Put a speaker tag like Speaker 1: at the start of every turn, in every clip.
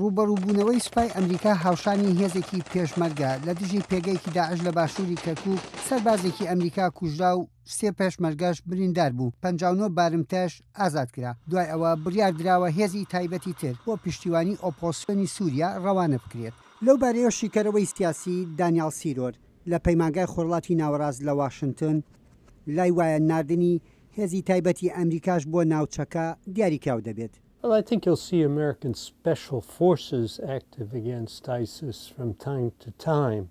Speaker 1: ڕوبەڕووبوونەوەی سوپای ئەمریکا هاوشانی هێزێکی پێشمەرگە لە دژی پێگەیەکی داعش لە باشووری کەرکووک سەربازێکی ئەمریکا کوژرا و 3 پێشمەرگەش بریندار بوو 59 بارمتەش ئازادکرا. دوای ئەوە بڕیار دراوە هێزی تایبەتی تر بۆ پشتیوانی ئۆپۆزیسیۆنی سووریا ڕەوانە بکرێت. لەو بارەیە شیکەرەوەی سیاسی دانیال سێرۆر لە پەیمانگای خۆرڵاتی ناوەڕاست لە واشنگتن لای وایە ناردنی هێزی تایبەتی ئەمریکاش بۆ ناوچەکە دیاریکراو دەبێت.
Speaker 2: Well, I think you'll see American special forces active against ISIS from time to time.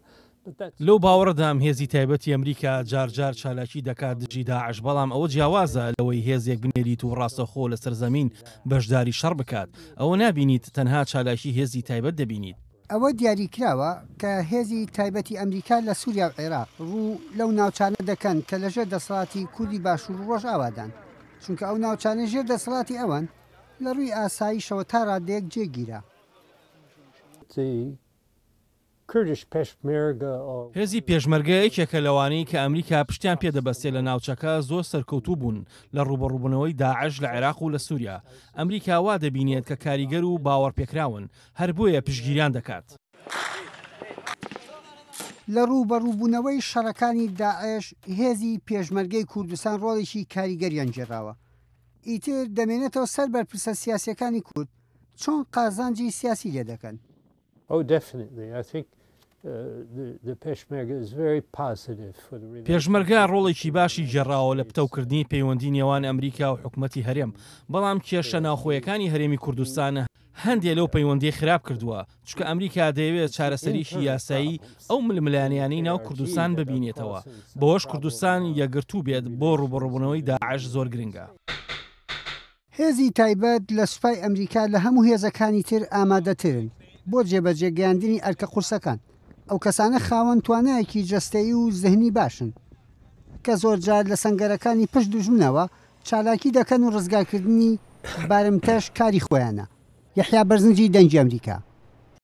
Speaker 3: لەو باوەڕدام هێزی تایبەتی ئەمریکا جارجار چالاکی دەکات دژی داعش، بەڵام ئەوە جیاوازە لەوەی هێزێک بنێریت و ڕاستەخۆ لە سەرزەمین بەشداری شەڕ بکات. ئەوە نابینیت تەنها چالاکی هێزی تایبەت دەبینیت.
Speaker 1: ئەوە دیاریکراوە کە هێزی تایبەتی ئەمریکا لە سووریا و عێراق ڕوو لەو ناوچانە دەکەن کە لەژێر دەسەڵاتی کوردی باشوور و ڕۆژ ئاوادان، چونکە ئەو ناوچانە ژێر دەسەڵاتی ئەوان لە ڕووی ئاساییشەوە تا ڕادەیەک جێگیرە.
Speaker 3: هێزی پێشمەرگە یەکێکە لەوانەی کە ئەمریکا پشتیان پێدەبەستێت لە ناوچەکە زۆر سەرکەوتوو بوون لە ڕوبەڕووبوونەوەی داعش لە عێراق و لە سووریا. ئەمریکا وا دەبینێت کە کاریگەر و باوەڕپێکراون، هەر بۆیە پشگیریان دەکات.
Speaker 1: لە ڕوبەڕووبوونەوەی شەڕەکانی داعش هێزی پێشمەرگەی کوردستان ڕۆڵێکی کاریگەریان جێراوە. ئیتر دەمێنێتەوە سەر بەرپرسە سیاسیەکانی کورد چۆن قازانجی سیاسی لێ دەکەن.
Speaker 3: پێشمەرگە ڕۆڵێکی باشی گێڕاوە لە پتەوکردنی پەیوەندی نێوان ئەمریکا و حکوومەتی هەرێم، بەڵام کێشە ناوخۆیەکانی هەرێمی کوردستانە هەندێک لەو پەیوەندی خراپ کردووە، چونکە ئەمریکا دەیەوێت چارەسەریشی یاسایی ئەو ململانیانەی ناو کوردستان ببینێتەوە، بەوەش کوردستان یەکگرتوو بێت بۆ ڕوبەڕووبوونەوەی داعش زۆر گرنگە.
Speaker 1: هێزی تایبەت لە سوپای ئەمریکا لە هەموو هێزەکانی تر ئامادەترن بۆ جێبەجێگەیاندنی ئەرکە قورسەکان. ئەو کەسانە خاوەن توانایەکی جەستەیی و زەهنی باشن کە زۆرجار لە سەنگەرەکانی پشت دوژمنەوە چالاکی دەکەن و ڕزگارکردنی بارمتەش کاری خۆیانە. یەحیا بەرزنجی دەنگی ئەمریکا.